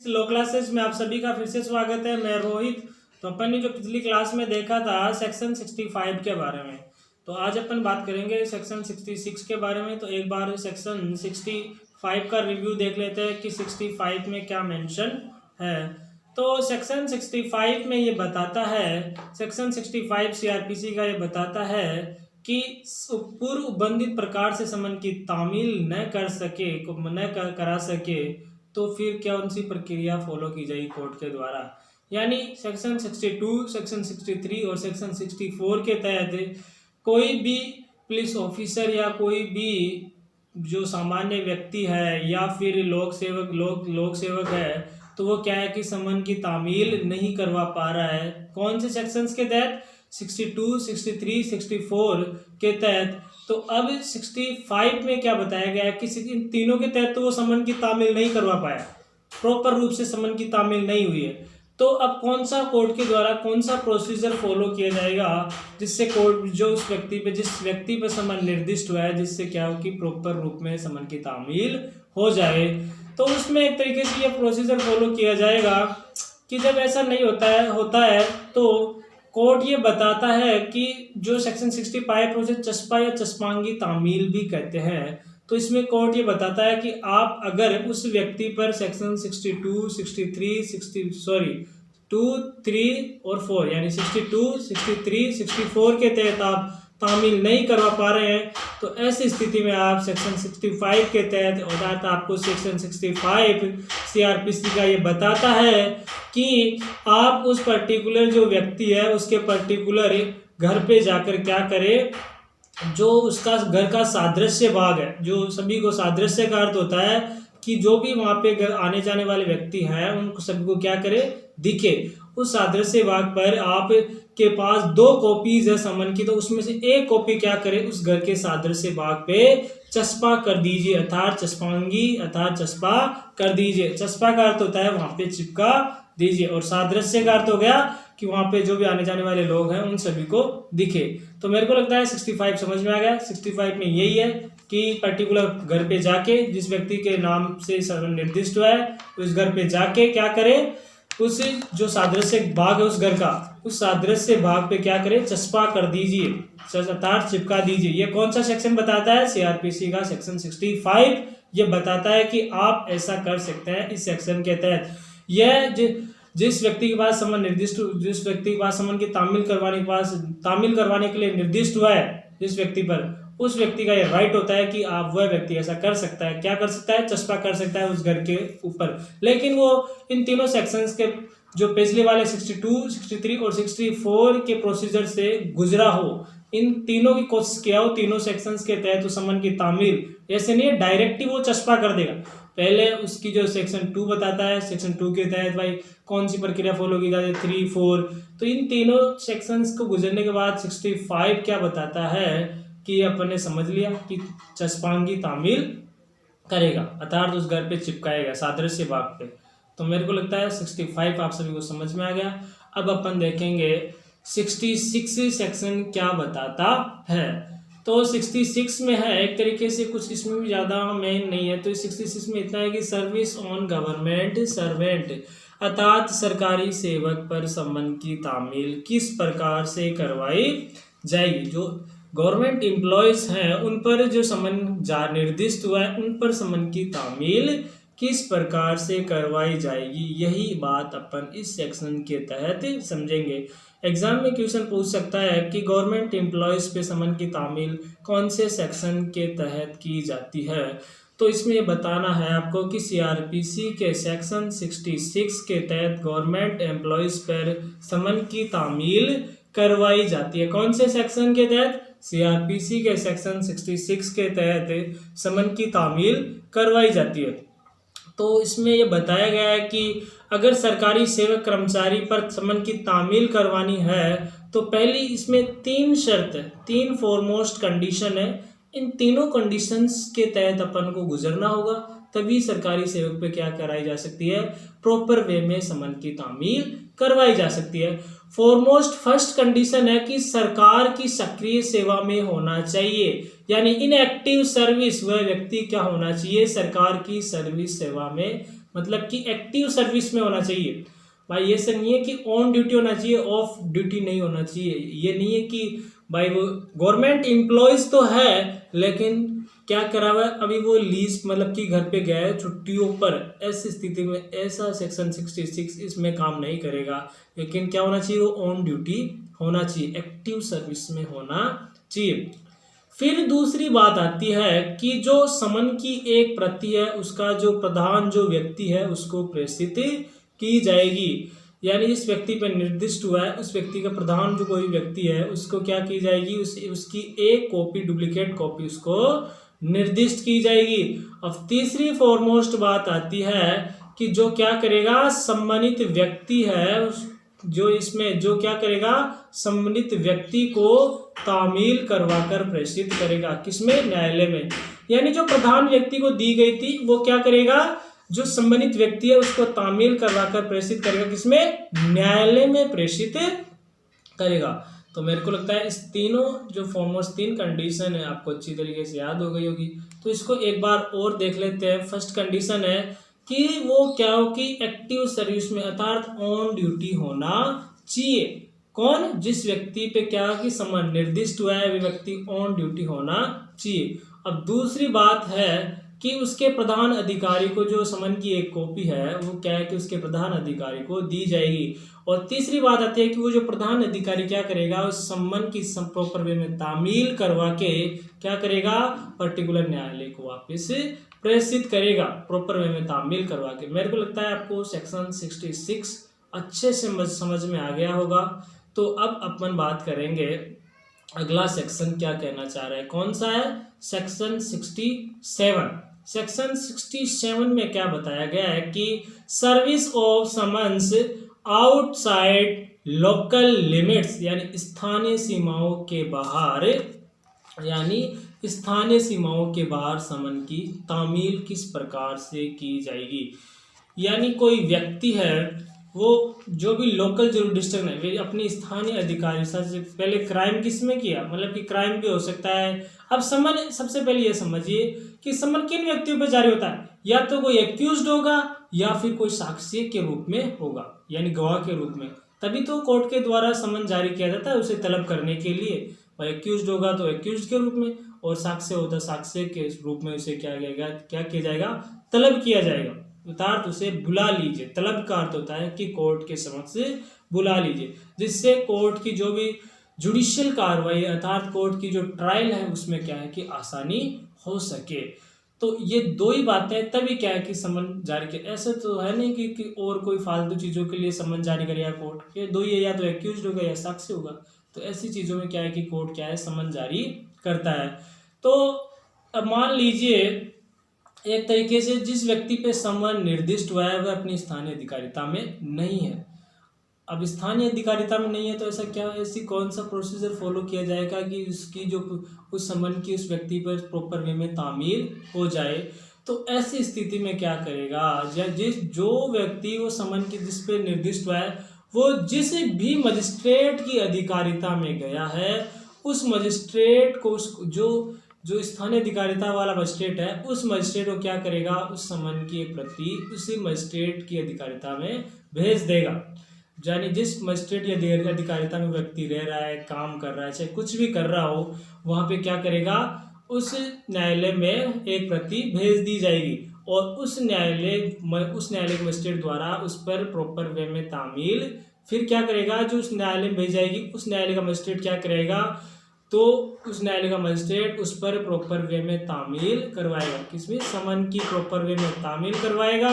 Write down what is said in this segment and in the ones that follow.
लो classes में आप सभी का फिर से स्वागत है। मैं रोहित। तो अपन ने जो पिछली क्लास में देखा था सेक्शन 65 के बारे में, तो आज अपन बात करेंगे सेक्शन 66 के बारे में। तो एक बार सेक्शन 65 का रिव्यू देख लेते हैं कि 65 में क्या मेंशन है। तो सेक्शन 65 में ये बताता है, सेक्शन 65 सीआरपीसी का ये बताता है कि पूर्व उल्लिखित प्रकार से समन की तामील न करा सके तो फिर क्या उनसी प्रक्रिया फॉलो की जाएगी कोर्ट के द्वारा। यानी सेक्शन 62, सेक्शन 63 और सेक्शन 64 के तहत कोई भी पुलिस ऑफिसर या कोई भी जो सामान्य व्यक्ति है या फिर लोक सेवक है, तो वो क्या है कि समन की तामील नहीं करवा पा रहा है। कौन से सेक्शंस के तहत? 62, 63, 64 के तहत। तो अब 65 में क्या बताया गया है कि इन तीनों के तहत तो वो समन की तामील नहीं करवा पाया, प्रॉपर रूप से समन की तामील नहीं हुई है। तो अब कौन सा कोर्ट के द्वारा कौन सा प्रोसीजर फॉलो किया जाएगा जिससे कोर्ट जिस व्यक्ति पर समन निर्दिष्ट हुआ है, जिससे क्या हो कि प्रॉपर रूप में समन की तामील हो जाए। तो उसमें एक तरीके से ये प्रोसीजर फॉलो किया जाएगा कि जब ऐसा नहीं होता है तो कोर्ट ये बताता है कि जो सेक्शन 65 उसे चस्पा या चस्पांगी तामील भी कहते हैं। तो इसमें कोर्ट ये बताता है कि आप अगर उस व्यक्ति पर सेक्शन 62, 63, 2, 3 और 4 यानी 62, 63, 64 के तहत आप तामील नहीं करवा पा रहे हैं, तो ऐसी स्थिति में आप सेक्शन 65 के तहत, अर्थात आपको सेक्शन 65 सीआरपीसी का ये बताता है कि आप उस पर्टिकुलर जो व्यक्ति है उसके पर्टिकुलर घर पे जाकर क्या करें, जो उसका घर का सादृश्य भाग है, जो सभी को सादृश्य का अर्थ होता है कि जो भी वहाँ पे आने जाने वाले व्यक्ति हैं उनको सभी को क्या करे, दिखे। उस सादृश्य भाग पर आप के पास 2 कॉपीज है समन की, तो उसमें से एक कॉपी क्या करे, उस घर के सादृश्य भाग पे चस्पा कर दीजिए, अर्थात चस्पांगी अर्थात चस्पा कर दीजिए। चस्पा का अर्थ होता है वहां पे चिपका दीजिए, और सादृश्य का अर्थ हो गया कि वहां पे जो भी आने जाने वाले लोग हैं उन सभी को दिखे। तो मेरे को लगता है 65 समझ में आ गया। 65 में यही है कि पर्टिकुलर घर पे जाके जिस व्यक्ति के नाम से निर्दिष्ट हुआ है उस घर पे जाके क्या करे, उस जो सादृश्य भाग है उस घर का, उस सादृश्य भाग पे क्या करे, चस्पा कर दीजिए, अर्थात चिपका दीजिए। ये कौन सा सेक्शन बताता है? सीआरपीसी का सेक्शन 65 ये बताता है कि आप ऐसा कर सकते हैं इस सेक्शन के तहत। यह जिस व्यक्ति के पास समन निर्दिष्ट, जिस व्यक्ति के पास समन की तामील करवाने के लिए निर्दिष्ट हुआ है जिस व्यक्ति पर, उस व्यक्ति का यह राइट होता है कि आप वह व्यक्ति ऐसा कर सकता है। क्या कर सकता है? चस्पा कर सकता है उस घर के ऊपर। लेकिन वो इन तीनों सेक्शंस के जो पिछले वाले 62, 63 और 64 के प्रोसीजर से गुजरा हो, इन तीनों की कोशिश किया हो, तीनों सेक्शंस के तहत तो समन की तामील ऐसे नहीं है डायरेक्ट ही वो चस्पा कर देगा। पहले उसकी जो सेक्शन 2 बताता है, सेक्शन 2 के तहत भाई कौन सी प्रक्रिया फॉलो की जाती है, 3, 4। तो इन तीनों सेक्शंस को गुजरने के बाद 65 क्या बताता है कि अपन ने समझ लिया कि चस्पांगी तामील करेगा, अर्थात उस घर पे चिपकाएगा सादृश्य भाग पे। तो मेरे को लगता है 65 आप सभी को समझ में आ गया। अब अपन देखेंगे 66 सेक्शन क्या बताता है। तो 66 में है एक तरीके से, कुछ इसमें भी ज़्यादा मेन नहीं है। तो 66 में इतना है कि सर्विस ऑन गवर्नमेंट सर्वेंट, अर्थात सरकारी सेवक पर समन की तामील किस प्रकार से करवाई जाएगी। जो गवर्नमेंट एम्प्लॉयज हैं उन पर जो समन निर्दिष्ट हुआ है उन पर समन की तामील किस प्रकार से करवाई जाएगी, यही बात अपन इस सेक्शन के तहत समझेंगे। एग्जाम में क्वेश्चन पूछ सकता है कि गवर्नमेंट एम्प्लॉयज पे समन की तामील कौन से सेक्शन के तहत की जाती है। तो इसमें ये बताना है आपको कि सीआरपीसी के सेक्शन 66 के तहत गवर्नमेंट एम्प्लॉयज पर समन की तामील करवाई जाती है। कौन से सेक्शन के तहत? सीआरपीसी के सेक्शन 66 के तहत समन की तामील करवाई जाती है। तो इसमें यह बताया गया है कि अगर सरकारी सेवक कर्मचारी पर समन की तामील करवानी है तो पहली इसमें 3 शर्त है, 3 फॉरमोस्ट कंडीशन है। इन तीनों कंडीशंस के तहत अपन को गुजरना होगा, तभी सरकारी सेवक पे क्या कराई जा सकती है, प्रॉपर वे में समन की तामील करवाई जा सकती है। फॉरमोस्ट फर्स्ट कंडीशन है कि सरकार की सक्रिय सेवा में होना चाहिए। यानी इन एक्टिव सर्विस वह व्यक्ति क्या होना चाहिए, सरकार की सर्विस सेवा में, मतलब कि एक्टिव सर्विस में होना चाहिए। भाई ये सब नहीं है कि ऑन ड्यूटी होना चाहिए, ऑफ ड्यूटी नहीं होना चाहिए। ये नहीं है कि भाई वो गवर्नमेंट एम्प्लॉयज तो है लेकिन क्या करा हुआ है, अभी वो लीज मतलब कि घर पे गया है छुट्टियों पर, ऐसी स्थिति में ऐसा सेक्शन 66 इसमें काम नहीं करेगा। लेकिन क्या होना चाहिए, वो ऑन ड्यूटी होना चाहिए, एक्टिव सर्विस में होना चाहिए। फिर दूसरी बात आती है कि जो समन की एक प्रति है उसका जो प्रधान जो व्यक्ति है उसको प्रेषित की जाएगी। यानी जिस व्यक्ति पर निर्दिष्ट हुआ है उस व्यक्ति का प्रधान जो कोई व्यक्ति है उसको क्या की जाएगी, उसकी एक कॉपी, डुप्लीकेट कॉपी उसको निर्दिष्ट की जाएगी। अब तीसरी फॉरमोस्ट बात आती है कि जो क्या करेगा, सम्मानित व्यक्ति है जो इसमें जो क्या करेगा, संबंधित व्यक्ति को तामील करवाकर प्रेषित करेगा, किसमें, न्यायालय में। यानी जो प्रधान व्यक्ति को दी गई थी वो क्या करेगा, जो संबंधित व्यक्ति है उसको तामील करवाकर प्रेषित करेगा, किसमें, न्यायालय में प्रेषित करेगा। तो मेरे को लगता है इस तीनों जो फॉर्मोस्ट 3 कंडीशन है आपको अच्छी तरीके से याद हो गई होगी। तो इसको एक बार और देख लेते हैं। फर्स्ट कंडीशन है कि वो क्या हो कि एक्टिव सर्विस में अर्थात ऑन ड्यूटी होना चाहिए। कौन, जिस व्यक्ति पे क्या कि समन निर्दिष्ट हुआ है वे व्यक्ति ऑन ड्यूटी होना चाहिए। अब दूसरी बात है कि उसके प्रधान अधिकारी को जो समन की एक कॉपी है वो क्या है कि उसके प्रधान अधिकारी को दी जाएगी। और तीसरी बात आती है कि वो जो प्रधान अधिकारी क्या करेगा, उस सम्मन की प्रॉपर वे में तामील करवा के क्या करेगा, पर्टिकुलर न्यायालय को वापस प्रेषित करेगा, प्रॉपर वे में तामील करवा के। मेरे को लगता है आपको सेक्शन 66 अच्छे से समझ में आ गया होगा। तो अब अपन बात करेंगे अगला सेक्शन क्या कहना चाह रहा है, कौन सा है, सेक्शन 67। सेक्शन 67 में क्या बताया गया है कि service of summons outside local limits, यानी स्थानीय सीमाओं के बाहर, यानी स्थानीय सीमाओं के बाहर समन की तामील किस प्रकार से की जाएगी। यानी कोई व्यक्ति है वो जो भी लोकल जुरिडिक्शन है वे अपनी स्थानीय अधिकारी से पहले क्राइम किस में किया, मतलब कि क्राइम भी हो सकता है। अब समन, सबसे पहले ये समझिए कि समन किन व्यक्तियों पर जारी होता है, या तो कोई एक्यूज्ड होगा या फिर कोई साक्षी के रूप में होगा, यानी गवाह के रूप में, तभी तो कोर्ट के द्वारा समन जारी किया जाता है उसे तलब करने के लिए। और एक्यूज्ड होगा तो एक्यूज्ड के रूप में, और साक्ष्य होता है साक्ष्य के रूप में उसे क्या किया जाएगा, तलब किया जाएगा, अर्थात उसे बुला लीजिए। तलब का अर्थ होता है कि कोर्ट के समक्ष बुला लीजिए, जिससे कोर्ट की जो भी जुडिशियल कार्रवाई अर्थात कोर्ट की जो ट्रायल है उसमें क्या है कि आसानी हो सके। तो ये दो ही बातें, तभी क्या है कि समन जारी किया। ऐसा तो है नहीं कि और कोई फालतू चीज़ों के लिए समन जारी करेगा कोर्ट, ये दो ही है, या तो एक्यूज्ड होगा या साक्ष्य होगा। तो ऐसी चीज़ों में क्या है कि कोर्ट क्या है, समन जारी करता है। तो अब मान लीजिए एक तरीके से जिस व्यक्ति पे समन निर्दिष्ट हुआ है वह अपनी स्थानीय अधिकारिता में नहीं है। अब स्थानीय अधिकारिता में नहीं है तो ऐसा क्या, ऐसी कौन सा प्रोसीजर फॉलो किया जाएगा कि उसकी जो उस समन की उस व्यक्ति पर प्रॉपर वे में तामील हो जाए। तो ऐसी स्थिति में क्या करेगा, जो व्यक्ति वो समन की जिस पे निर्दिष्ट हुआ है वो जिस भी मजिस्ट्रेट की अधिकारिता में गया है उस मजिस्ट्रेट को जो स्थानीय अधिकारिता वाला मजिस्ट्रेट है उस मजिस्ट्रेट को क्या करेगा, उस समन की प्रति उसी मजिस्ट्रेट की अधिकारिता में भेज देगा। यानी जिस मजिस्ट्रेट या अधिकारिता में व्यक्ति रह रहा है, काम कर रहा है, चाहे कुछ भी कर रहा हो, वहाँ पे क्या करेगा, उस न्यायालय में एक प्रति भेज दी जाएगी और उस न्यायालय के मजिस्ट्रेट द्वारा उस पर प्रॉपर वे में तामील फिर क्या करेगा, जो उस न्यायालय में भेज जाएगी उस न्यायालय का मजिस्ट्रेट क्या करेगा, तो उस न्यायालय का मजिस्ट्रेट उस पर प्रॉपर वे में तामील करवाएगा, किसमें, समन की प्रॉपर वे में तामील करवाएगा।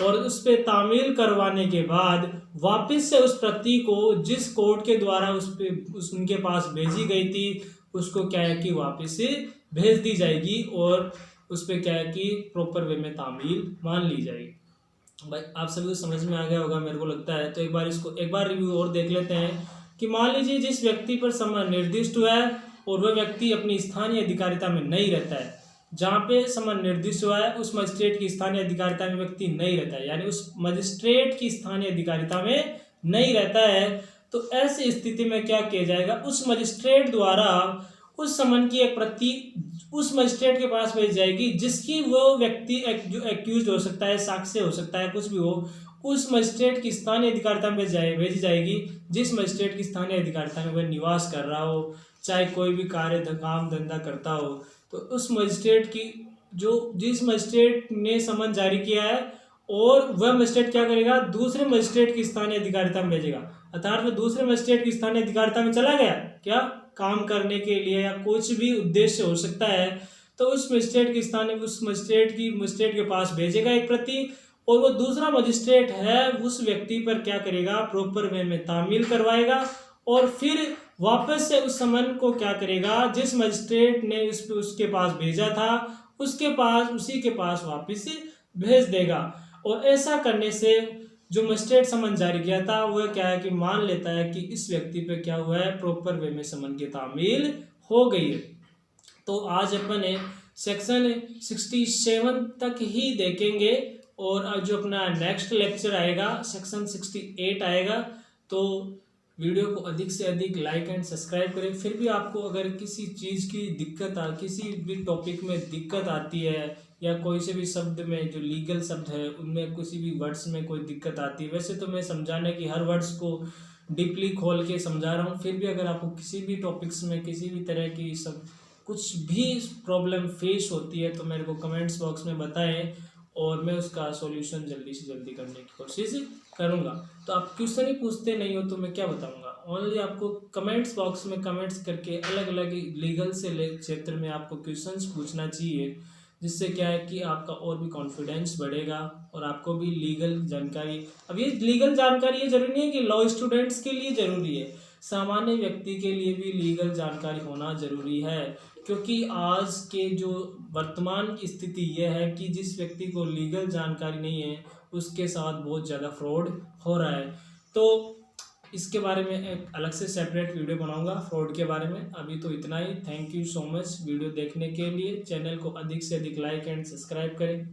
और उस पे तामील करवाने के बाद वापस से उस प्रति को जिस कोर्ट के द्वारा उनके पास भेजी गई थी उसको क्या है कि वापस से भेज दी जाएगी और उस पे क्या है कि प्रॉपर वे में तामील मान ली जाएगी। भाई आप सभी को समझ में आ गया होगा मेरे को लगता है। तो एक बार रिव्यू और देख लेते हैं कि मान लीजिए जिस व्यक्ति पर समन निर्दिष्ट हुआ है और वह व्यक्ति अपनी स्थानीय अधिकारिता में नहीं रहता है, जहाँ पे समन निर्दिष्ट हुआ है उस मजिस्ट्रेट की स्थानीय अधिकारिता में व्यक्ति नहीं रहता है, यानी उस मजिस्ट्रेट की स्थानीय अधिकारिता में नहीं रहता है। तो ऐसी स्थिति में क्या किया जाएगा, उस मजिस्ट्रेट द्वारा उस समन की एक प्रति उस मजिस्ट्रेट के पास भेजी जाएगी जिसकी वो व्यक्ति जो एक्यूज हो सकता है, साक्ष्य हो सकता है, कुछ भी हो, उस मजिस्ट्रेट की स्थानीय अधिकारिता में भेजी जाएगी जिस मजिस्ट्रेट की स्थानीय अधिकारिता में वह निवास कर रहा हो, चाहे कोई भी कार्य काम धंधा करता हो। तो उस मजिस्ट्रेट की जिस मजिस्ट्रेट ने समन जारी किया है और वह मजिस्ट्रेट क्या करेगा, दूसरे मजिस्ट्रेट की स्थानीय अधिकारिता में भेजेगा। अर्थात वह दूसरे मजिस्ट्रेट की स्थानीय अधिकारिता में चला गया क्या, काम करने के लिए या कुछ भी उद्देश्य हो सकता है, तो उस मजिस्ट्रेट के पास भेजेगा एक प्रति, और वो दूसरा मजिस्ट्रेट है उस व्यक्ति पर क्या करेगा, प्रॉपर वे में तामील करवाएगा और फिर वापस से उस समन को क्या करेगा, जिस मजिस्ट्रेट ने उसके पास भेजा था उसी के पास वापस भेज देगा। और ऐसा करने से जो मजिस्ट्रेट समन जारी किया था वह क्या है कि मान लेता है कि इस व्यक्ति पे क्या हुआ है, प्रॉपर वे में समन की तामील हो गई है। तो आज अपन सेक्शन 67 तक ही देखेंगे और अब जो अपना नेक्स्ट लेक्चर आएगा सेक्शन 68 आएगा। तो वीडियो को अधिक से अधिक लाइक एंड सब्सक्राइब करें। फिर भी आपको अगर किसी चीज़ की किसी भी टॉपिक में दिक्कत आती है या कोई से भी शब्द में जो लीगल शब्द है उनमें किसी भी वर्ड्स में कोई दिक्कत आती है, वैसे तो मैं समझाने की हर वर्ड्स को डीपली खोल के समझा रहा हूँ, फिर भी अगर आपको किसी भी टॉपिक्स में किसी भी तरह की कुछ भी प्रॉब्लम फेस होती है तो मेरे को कमेंट्स बॉक्स में बताएं और मैं उसका सॉल्यूशन जल्दी से जल्दी करने की कोशिश करूँगा। तो आप क्वेश्चन ही पूछते नहीं हो तो मैं क्या बताऊँगा, ओनली आपको कमेंट्स बॉक्स में कमेंट्स करके अलग अलग लीगल से क्षेत्र में आपको क्वेश्चंस पूछना चाहिए, जिससे क्या है कि आपका और भी कॉन्फिडेंस बढ़ेगा और आपको भी लीगल जानकारी। अब ये लीगल जानकारी ये जरूरी नहीं है कि लॉ स्टूडेंट्स के लिए ज़रूरी है, सामान्य व्यक्ति के लिए भी लीगल जानकारी होना ज़रूरी है, क्योंकि आज के जो वर्तमान की स्थिति यह है कि जिस व्यक्ति को लीगल जानकारी नहीं है उसके साथ बहुत ज़्यादा फ्रॉड हो रहा है। तो इसके बारे में एक अलग से सेपरेट वीडियो बनाऊंगा फ्रॉड के बारे में। अभी तो इतना ही। Thank you so much video देखने के लिए। चैनल को अधिक से अधिक लाइक एंड सब्सक्राइब करें।